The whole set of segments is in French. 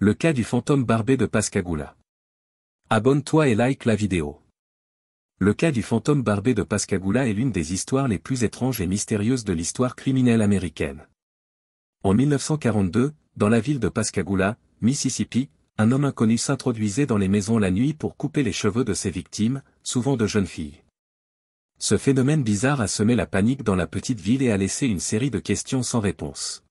Le cas du fantôme barbé de Pascagoula. Abonne-toi et like la vidéo. Le cas du fantôme barbé de Pascagoula est l'une des histoires les plus étranges et mystérieuses de l'histoire criminelle américaine. En 1942, dans la ville de Pascagoula, Mississippi, un homme inconnu s'introduisait dans les maisons la nuit pour couper les cheveux de ses victimes, souvent de jeunes filles. Ce phénomène bizarre a semé la panique dans la petite ville et a laissé une série de questions sans réponse.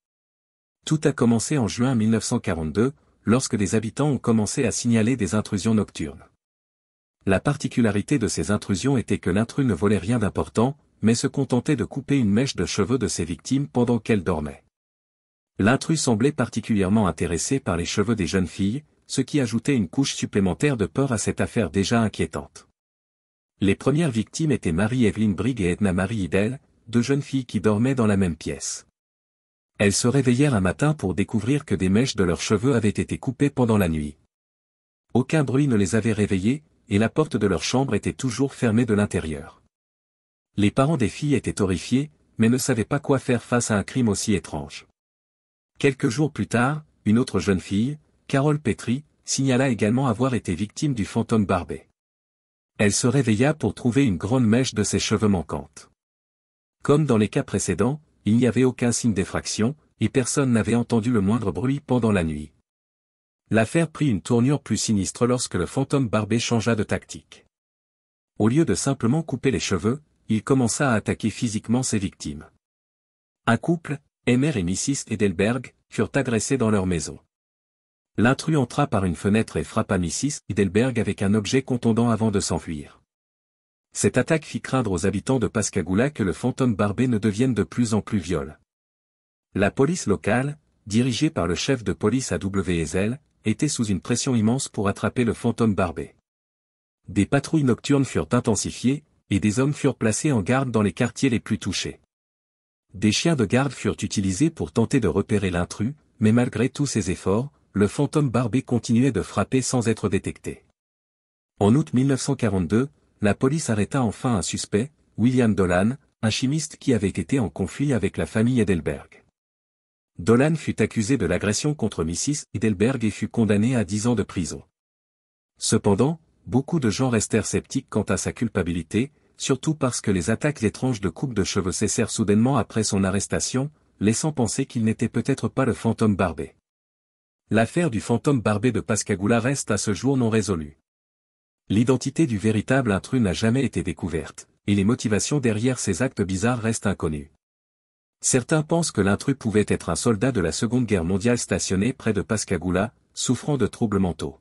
Tout a commencé en juin 1942, lorsque des habitants ont commencé à signaler des intrusions nocturnes. La particularité de ces intrusions était que l'intrus ne volait rien d'important, mais se contentait de couper une mèche de cheveux de ses victimes pendant qu'elles dormaient. L'intrus semblait particulièrement intéressé par les cheveux des jeunes filles, ce qui ajoutait une couche supplémentaire de peur à cette affaire déjà inquiétante. Les premières victimes étaient Mary Evelyn Briggs et Edna Marie Idell, deux jeunes filles qui dormaient dans la même pièce. Elles se réveillèrent un matin pour découvrir que des mèches de leurs cheveux avaient été coupées pendant la nuit. Aucun bruit ne les avait réveillées, et la porte de leur chambre était toujours fermée de l'intérieur. Les parents des filles étaient horrifiés, mais ne savaient pas quoi faire face à un crime aussi étrange. Quelques jours plus tard, une autre jeune fille, Carol Petrie, signala également avoir été victime du fantôme barbé. Elle se réveilla pour trouver une grande mèche de ses cheveux manquante. Comme dans les cas précédents, il n'y avait aucun signe d'effraction, et personne n'avait entendu le moindre bruit pendant la nuit. L'affaire prit une tournure plus sinistre lorsque le fantôme barbé changea de tactique. Au lieu de simplement couper les cheveux, il commença à attaquer physiquement ses victimes. Un couple, Emer et Mrs. Edelberg, furent agressés dans leur maison. L'intrus entra par une fenêtre et frappa Mrs. Edelberg avec un objet contondant avant de s'enfuir. Cette attaque fit craindre aux habitants de Pascagoula que le fantôme barbé ne devienne de plus en plus violent. La police locale, dirigée par le chef de police A.W. Ezel, était sous une pression immense pour attraper le fantôme barbé. Des patrouilles nocturnes furent intensifiées, et des hommes furent placés en garde dans les quartiers les plus touchés. Des chiens de garde furent utilisés pour tenter de repérer l'intrus, mais malgré tous ces efforts, le fantôme barbé continuait de frapper sans être détecté. En août 1942, la police arrêta enfin un suspect, William Dolan, un chimiste qui avait été en conflit avec la famille Edelberg. Dolan fut accusé de l'agression contre Mrs. Edelberg et fut condamné à 10 ans de prison. Cependant, beaucoup de gens restèrent sceptiques quant à sa culpabilité, surtout parce que les attaques étranges de coupe de cheveux cessèrent soudainement après son arrestation, laissant penser qu'il n'était peut-être pas le fantôme barbé. L'affaire du fantôme barbé de Pascagoula reste à ce jour non résolue. L'identité du véritable intrus n'a jamais été découverte, et les motivations derrière ces actes bizarres restent inconnues. Certains pensent que l'intrus pouvait être un soldat de la Seconde Guerre mondiale stationné près de Pascagoula, souffrant de troubles mentaux.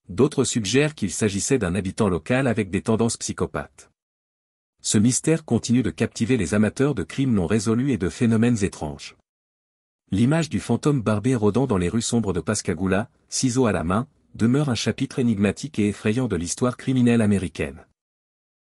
D'autres suggèrent qu'il s'agissait d'un habitant local avec des tendances psychopathes. Ce mystère continue de captiver les amateurs de crimes non résolus et de phénomènes étranges. L'image du fantôme barbé rôdant dans les rues sombres de Pascagoula, ciseaux à la main, demeure un chapitre énigmatique et effrayant de l'histoire criminelle américaine.